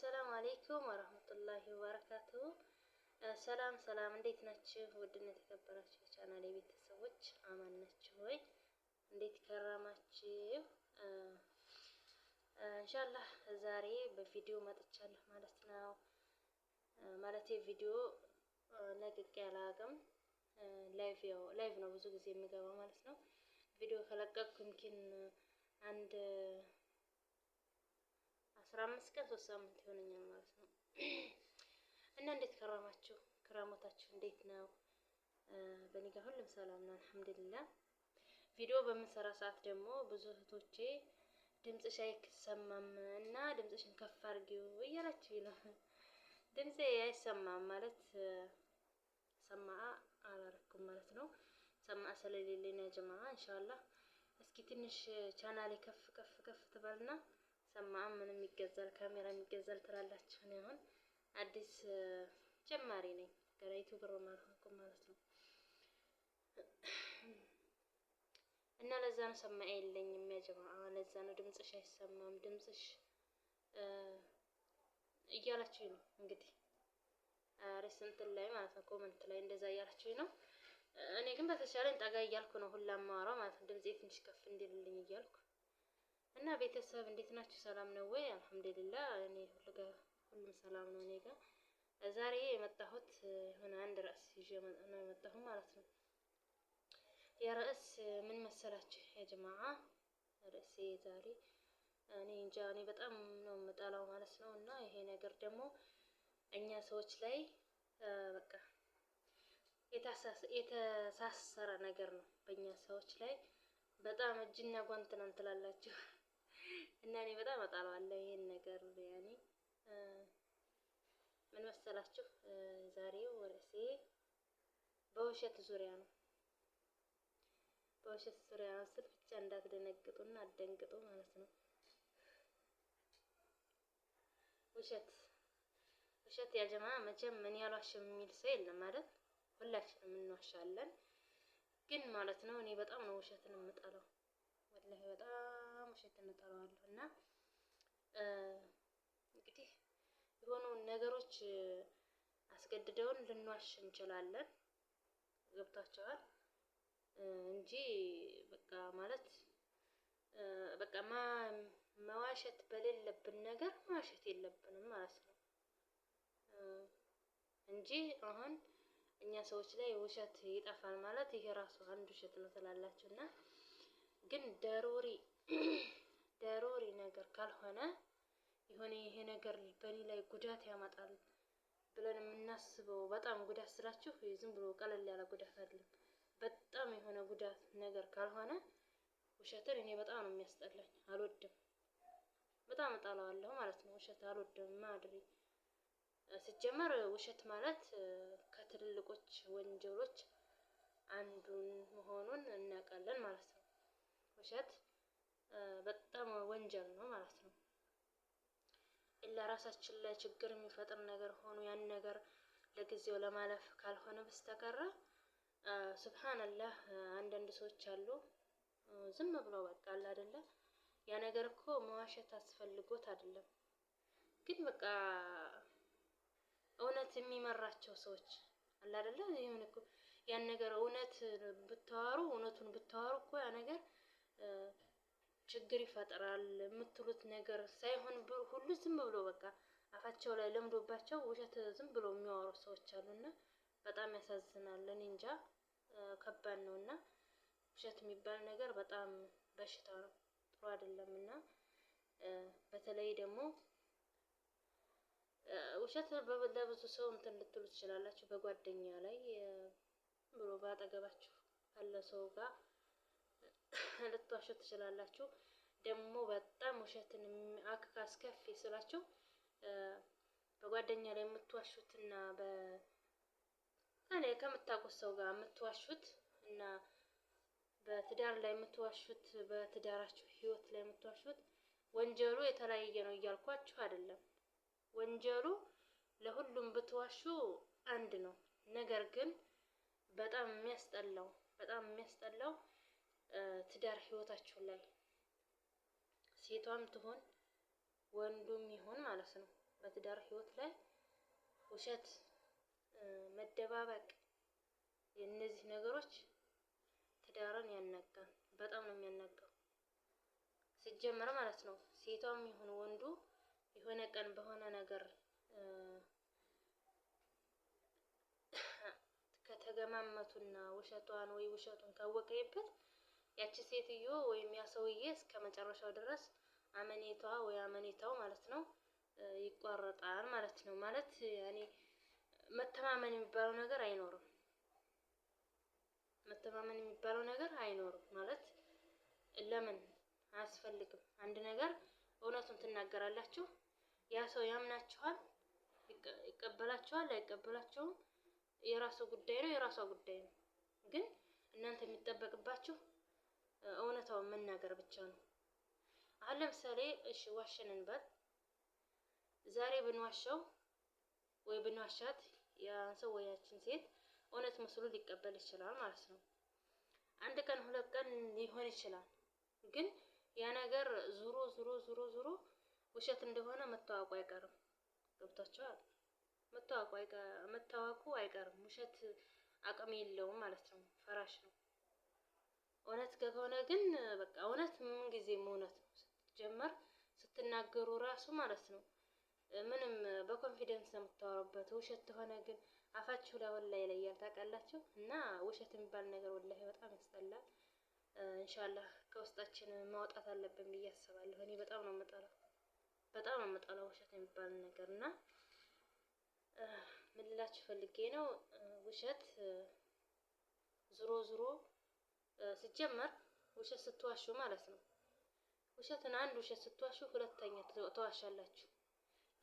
አሰላሙ አለይኩም ወራህመቱላሂ ወበረካቱሁ። ሰላም ሰላም፣ እንዴት ናችሁ? ውድና የተከበራችሁ የቻናሌ ቤተሰቦች አማን ናችሁ ወይ? እንዴት ከረማችሁ? ኢንሻአላህ ዛሬ በቪዲዮ መጥቻለሁ ማለት ነው። ቪዲዮ ለቅቄ አላውቅም። ላይቭ ነው ብዙ ጊዜ የምገባው ማለት ነው። ቪዲዮ ከለቀቅኩ ግን አንድ 15 ቀን 3 ሳምንት ይሆነኛል ማለት ነው። እና እንዴት ከረማችሁ? ክረሞታችሁ እንዴት ነው? በእኔ ጋር ሁሉም ሰላም ነው አልሐምዱሊላህ። ቪዲዮ በምሰራ ሰዓት ደግሞ ብዙ እህቶቼ ድምጽሽ አይሰማም እና ድምጽሽን ከፍ አድርጊው እያላችሁ ነው። ድምጼ አይሰማም ማለት ሰማአ አላረኩም ማለት ነው። ሰማአ ስለሌለኝ ነው ጀማዓ። ኢንሻአላህ እስኪ ትንሽ ቻናሌ ከፍ ትበልና ሰማአ ምንም ይገዛል ካሜራ የሚገዛል ትላላችሁ። እኔ አሁን አዲስ ጀማሪ ነኝ፣ ገና ዩቲዩበር አልሆንኩም ማለት ነው። እና ለዛ ነው ሰማአ የለኝም ያ ጀማዓ። ለዛ ነው ድምጽሽ አይሰማም ድምጽሽ እያላችሁ ነው እንግዲህ ሪሰንት ላይ ማለት ነው፣ ኮመንት ላይ እንደዛ እያላችሁ ነው። እኔ ግን በተቻለኝ ጠጋ እያልኩ ነው ሁላ ማወራው ማለት ነው፣ ድምጼ ትንሽ ከፍ እንዲልልኝ እያልኩ። እና ቤተሰብ እንዴት ናችሁ? ሰላም ነው ወይ? አልሐምዱሊላህ እኔ ሁሉም ሰላም ነው እኔ ጋር። ዛሬ የመጣሁት የሆነ አንድ ርዕስ ይዤ ነው የመጣሁት ማለት ነው። የርዕስ ምን መሰላችሁ ያ ጀማዓ? ርዕሴ ዛሬ እኔ እንጃ እኔ በጣም ነው የምጠላው ማለት ነው። እና ይሄ ነገር ደግሞ እኛ ሰዎች ላይ በቃ የተሳሰረ ነገር ነው በእኛ ሰዎች ላይ በጣም እጅና ጓንት ነው ትላላችሁ። እና እኔ በጣም እጠላዋለሁ ይሄን ነገር። ያኔ ምን መሰላችሁ ዛሬው ርዕሴ በውሸት ዙሪያ ነው። በውሸት ዙሪያ ስል ብቻ እንዳትደነግጡና አትደንግጡ ማለት ነው። ውሸት ያ ጀማዓ መቼም ምን ያልዋሽም የሚል ሰው የለም ማለት ሁላችንም እንዋሻለን። ግን ማለት ነው እኔ በጣም ነው ውሸትን የምጠላው፣ ወላሂ በጣም ውሸትን እጠላዋለሁ። እና እንግዲህ የሆኑ ነገሮች አስገድደውን ልንዋሽ እንችላለን፣ ገብታችኋል እንጂ በቃ ማለት በቃ መዋሸት በሌለብን ነገር መዋሸት የለብንም ማለት ነው እንጂ አሁን እኛ ሰዎች ላይ ውሸት ይጠፋል ማለት ይሄ ራሱ አንድ ውሸት ነው ትላላችሁና፣ ግን ደሮሪ ነገር ካልሆነ የሆነ ይሄ ነገር በኔ ላይ ጉዳት ያመጣል ብለን የምናስበው በጣም ጉዳት ስላችሁ ዝም ብሎ ቀለል ያለ ጉዳት አይደለም፣ በጣም የሆነ ጉዳት ነገር ካልሆነ ውሸትን እኔ በጣም ነው የሚያስጠላኝ፣ አልወድም፣ በጣም እጠላዋለሁ ማለት ነው። ውሸት አልወድም ማድሪ። ሲጀመር ውሸት ማለት ከትልልቆች ወንጀሎች አንዱን መሆኑን እናውቃለን ማለት ነው። ውሸት በጣም ወንጀል ነው ማለት ነው። ለራሳችን ላይ ችግር የሚፈጥር ነገር ሆኖ ያን ነገር ለጊዜው ለማለፍ ካልሆነ በስተቀር ሱብሃንአላህ አንዳንድ ሰዎች አሉ ዝም ብለው በቃ አለ አይደለ፣ ያ ነገር እኮ መዋሸት አስፈልጎት አይደለም፣ ግን በቃ እውነት የሚመራቸው ሰዎች አለ አይደለ። ይሁን እኮ ያን ነገር እውነቱን ብታወሩ እኮ ያ ነገር ችግር ይፈጥራል የምትሉት ነገር ሳይሆን ሁሉ ዝም ብሎ በቃ አፋቸው ላይ ለምዶባቸው ውሸት ዝም ብሎ የሚያወሩ ሰዎች አሉና በጣም ያሳዝናል። እኔ እንጃ ከባድ ነውና ውሸት የሚባል ነገር በጣም በሽታ ነው፣ ጥሩ አይደለምና በተለይ ደግሞ ውሸት ለብዙ ሰው እንትን ልትሉ ትችላላችሁ። በጓደኛ ላይ ብሎ ባጠገባችሁ ካለ ሰው ጋር ልትዋሹ ትችላላችሁ። ደግሞ በጣም ውሸትን አስከፊ ስላችሁ በጓደኛ ላይ የምትዋሹትና እኔ ከምታውቁት ሰው ጋር የምትዋሹት እና በትዳር ላይ የምትዋሹት በትዳራችሁ ህይወት ላይ የምትዋሹት ወንጀሉ የተለያየ ነው እያልኳችሁ አይደለም። ወንጀሉ ለሁሉም ብትዋሹ አንድ ነው። ነገር ግን በጣም የሚያስጠላው ትዳር ህይወታችሁ ላይ ሴቷም ትሆን ወንዱም ይሁን ማለት ነው በትዳር ህይወት ላይ ውሸት፣ መደባበቅ፣ የእነዚህ ነገሮች ትዳርን ያናጋል። በጣም ነው የሚያናጋው ሲጀመር ማለት ነው። ሴቷም ይሁን ወንዱ የሆነ ቀን በሆነ ነገር ከተገማመቱና ውሸቷን ወይ ውሸቱን ካወቀይበት ያቺ ሴትዮ ወይም ያ ሰውዬ እስከ መጨረሻው ድረስ አመኔታው ማለት ነው ይቋረጣል ማለት ነው። ማለት ያኔ መተማመን የሚባለው ነገር አይኖርም። መተማመን የሚባለው ነገር አይኖርም ማለት ለምን አያስፈልግም። አንድ ነገር እውነቱን ትናገራላችሁ፣ ያ ሰው ያምናችኋል፣ ይቀበላችኋል፣ አይቀበላችሁም የራሱ ጉዳይ ነው፣ የራሷ ጉዳይ ነው። ግን እናንተ የሚጠበቅባችሁ እውነታውን መናገር ብቻ ነው። አሁን ለምሳሌ እሺ ዋሸን እንበል። ዛሬ ብንዋሻው ወይ ብንዋሻት ያን ሰው ወይ ያችን ሴት እውነት መስሎ ሊቀበል ይችላል ማለት ነው። አንድ ቀን ሁለት ቀን ሊሆን ይችላል። ግን ያ ነገር ዙሮ ውሸት እንደሆነ መታወቁ አይቀርም። ገብታችኋል? መታወቁ አይቀርም። ውሸት አቅም የለውም ማለት ነው፣ ፈራሽ ነው። እውነት ከሆነ ግን በቃ እውነት ምን ጊዜም እውነት ነው። ስትጀመር ስትናገሩ ራሱ ማለት ነው ምንም በኮንፊደንስ ነው የምታወሩበት። ውሸት ከሆነ ግን አፋችሁ ላይ ወላሂ ይለያል ታውቃላችሁ። እና ውሸት የሚባል ነገር ወላሂ በጣም ያስጠላል። ኢንሻአላህ ከውስጣችን ማውጣት አለብን ብዬ አስባለሁ። እኔ በጣም ነው የምጠላው ውሸት የሚባል ነገር እና ምን ልላችሁ ፈልጌ ነው ውሸት ዙሮ ሲጀመር ውሸት ስትዋሹ ማለት ነው አንድ ውሸት ስትዋሹ ሁለተኛ ተዋሻላችሁ።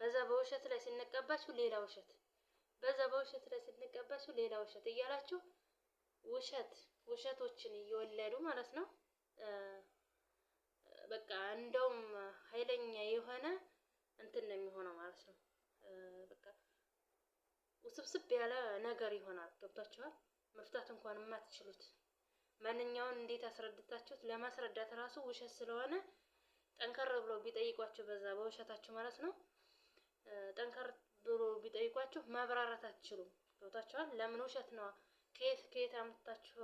በዛ በውሸት ላይ ሲነቀባችሁ ሌላ ውሸት፣ በዛ በውሸት ላይ ሲነቀባችሁ ሌላ ውሸት እያላችሁ ውሸቶችን እየወለዱ ማለት ነው። በቃ እንደውም ኃይለኛ የሆነ እንትን ነው የሚሆነው ማለት ነው። በቃ ውስብስብ ያለ ነገር ይሆናል። ገብታችኋል? መፍታት እንኳን የማትችሉት ማንኛውን እንዴት አስረድታችሁት ለማስረዳት ራሱ ውሸት ስለሆነ ጠንከር ብሎ ቢጠይቋችሁ በዛ በውሸታችሁ ማለት ነው ጠንከር ብሎ ቢጠይቋችሁ ማብራራት አትችሉም። ገብታችኋል? ለምን ውሸት ነው ከየት አምጥታችሁ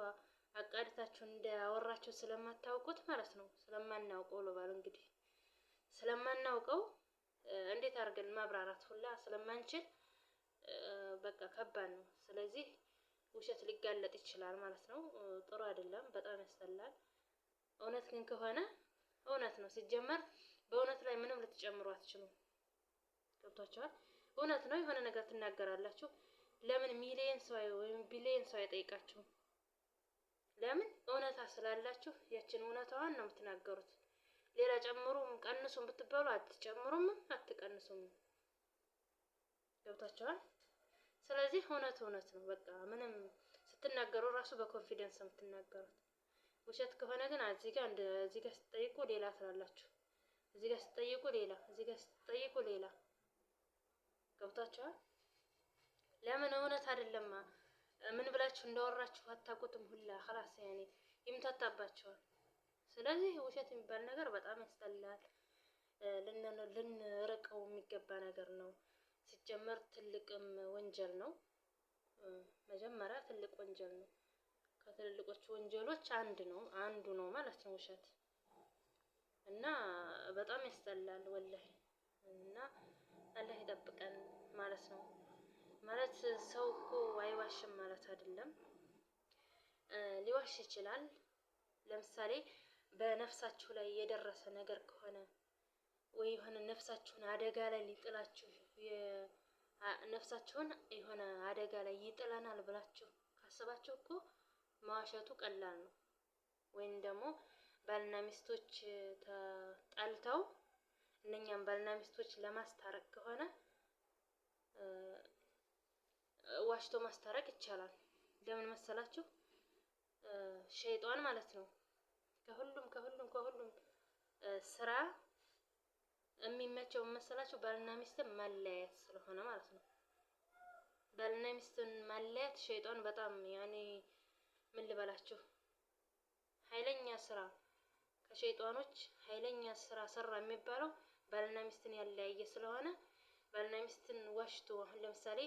አቃድታችሁ እንዳወራችሁ ስለማታውቁት ማለት ነው። ስለማናውቀው ልበል እንግዲህ ስለማናውቀው እንዴት አድርገን ማብራራት ሁላ ስለማንችል በቃ ከባድ ነው። ስለዚህ ውሸት ሊጋለጥ ይችላል ማለት ነው። ጥሩ አይደለም፣ በጣም ያስጠላል። እውነት ግን ከሆነ እውነት ነው። ሲጀመር በእውነት ላይ ምንም ልትጨምሩ አትችሉም። ገብታችኋል? እውነት ነው። የሆነ ነገር ትናገራላችሁ። ለምን ሚሊየን ሰው ወይም ቢሊየን ሰው አይጠይቃችሁም? ለምን? እውነታ ስላላችሁ ያችን እውነታዋን ነው የምትናገሩት። ሌላ ጨምሩም ቀንሱም ብትባሉ አትጨምሩም አትቀንሱም። ገብታችኋል? ስለዚህ እውነት ነው። በቃ ምንም ስትናገሩ ራሱ በኮንፊደንስ ነው የምትናገሩት። ውሸት ከሆነ ግን እዚህ ጋር ስትጠይቁ ሌላ ትላላችሁ፣ እዚህ ጋር ስትጠይቁ ሌላ፣ እዚህ ጋር ስትጠይቁ ሌላ። ገብታችኋል? ለምን? እውነት አይደለማ። ምን ብላችሁ እንዳወራችሁ አታውቁትም ሁላ خلاص ያኔ ይምታታባችኋል። ስለዚህ ውሸት የሚባል ነገር በጣም ያስጠላል። ልንርቀው የሚገባ ነገር ነው። ሲጀመር ትልቅም ወንጀል ነው። መጀመሪያ ትልቅ ወንጀል ነው። ከትልልቆቹ ወንጀሎች አንዱ ነው ማለት ነው ውሸት። እና በጣም ያስጠላል ወላሂ። እና አላህ ይጠብቀን ማለት ነው። ማለት ሰው እኮ አይዋሽም ማለት አይደለም። ሊዋሽ ይችላል። ለምሳሌ በነፍሳችሁ ላይ የደረሰ ነገር ከሆነ ወይ የሆነ ነፍሳችሁን አደጋ ላይ ሊጥላችሁ ነፍሳችሁን የሆነ አደጋ ላይ ይጥለናል ብላችሁ ካሰባችሁ እኮ መዋሸቱ ቀላል ነው። ወይም ደግሞ ባልና ሚስቶች ተጣልተው እነኛም ባልና ሚስቶች ለማስታረቅ ከሆነ ዋሽቶ ማስታረቅ ይቻላል። ለምን መሰላችሁ? ሸይጣን ማለት ነው ከሁሉም ስራ የሚመቸው መሰላችሁ ባልና ሚስትን ማለያየት ስለሆነ ማለት ነው። ባልና ሚስትን ማለያየት ሸይጣን በጣም ያኔ ምን ልበላችሁ ኃይለኛ ስራ ከሸይጣኖች ኃይለኛ ስራ ሰራ የሚባለው ባልና ሚስትን ያለያየ ስለሆነ ባልና ሚስትን ዋሽቶ አሁን ለምሳሌ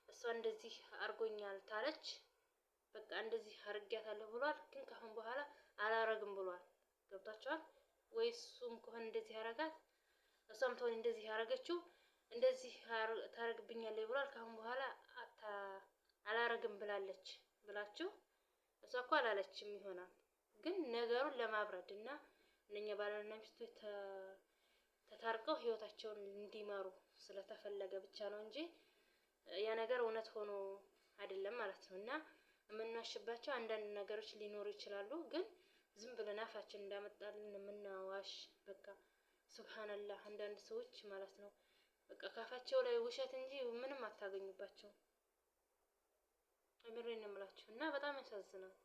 እሷ እንደዚህ አርጎኛል ታለች፣ በቃ እንደዚህ አርጊያታለሁ ብሏል፣ ግን ካሁን በኋላ አላረግም ብሏል። ገብታችኋል ወይ? እሱም ከሆነ እንደዚህ ያረጋት እሷም ትሆን እንደዚህ ያረገችው እንደዚህ ታረግብኛለች ብሏል፣ ካሁን በኋላ አላረግም ብላለች ብላችሁ እሷ እኮ አላለችም ይሆናል፣ ግን ነገሩን ለማብረድ እና እነኛ ባልና ሚስቶች ተታርቀው ህይወታቸውን እንዲመሩ ስለተፈለገ ብቻ ነው እንጂ ያ ነገር እውነት ሆኖ አይደለም ማለት ነው። እና የምንዋሽባቸው አንዳንድ ነገሮች ሊኖሩ ይችላሉ፣ ግን ዝም ብለን አፋችን እንዳመጣልን የምናዋሽ በቃ ሱብሃንአላህ። አንዳንድ ሰዎች ማለት ነው በቃ ካፋቸው ላይ ውሸት እንጂ ምንም አታገኙባቸው። አምሬን ነው የምላችሁ። እና በጣም ያሳዝናል።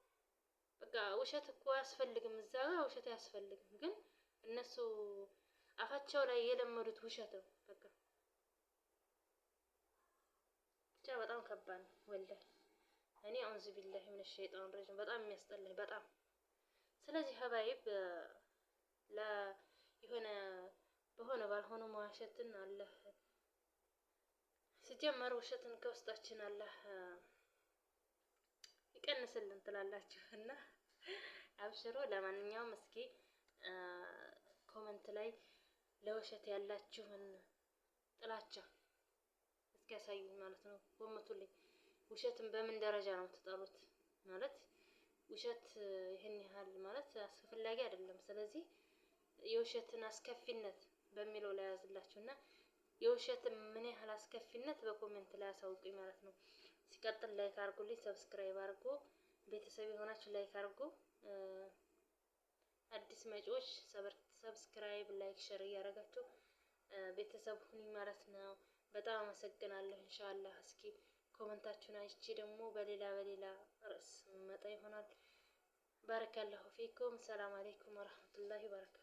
በቃ ውሸት እኮ አያስፈልግም፣ እዛ ጋር ውሸት አያስፈልግም፣ ግን እነሱ አፋቸው ላይ የለመዱት ውሸት ነው። በቃ ብቻ በጣም ከባድ ነው ወላሂ። እኔ አውዝ ቢላሂ ምን ሸይጣን ረጅም በጣም የሚያስጠላኝ በጣም። ስለዚህ ሀባይብ የሆነ በሆነ ባልሆነ መዋሸትን አላህ ሲጀመር ውሸትን ከውስጣችን አላህ ይቀንስልን ትላላችሁ እና አብሽሮ። ለማንኛውም እስኪ ኮመንት ላይ ለውሸት ያላችሁን ጥላቻ እስኪ ያሳዩኝ ማለት ነው። ኮመንቱልኝ። ውሸትን በምን ደረጃ ነው የምትጠሉት? ማለት ውሸት ይሄን ያህል ማለት አስፈላጊ አይደለም። ስለዚህ የውሸትን አስከፊነት በሚለው ላይ ያዝላችሁና የውሸትን ምን ያህል አስከፊነት በኮሜንት ላይ አሳውቁኝ ማለት ነው። ሲቀጥል ላይክ አድርጉልኝ፣ ሰብስክራይብ አድርጉ፣ ቤተሰብ የሆናችሁ ላይክ አድርጉ። አዲስ መጪዎች ሰብስክራይብ፣ ላይክ፣ ሼር እያደረጋችሁ ቤተሰብ ሁኑ ማለት ነው። በጣም አመሰግናለሁ። ኢንሻአላህ እስኪ ኮሜንታችሁን አይቼ ደግሞ በሌላ ርዕስ መጣ ይሆናል። ባረካላሁ ፊኩም። ሰላም አለይኩም ወራህመቱላሂ ወበረካቱ።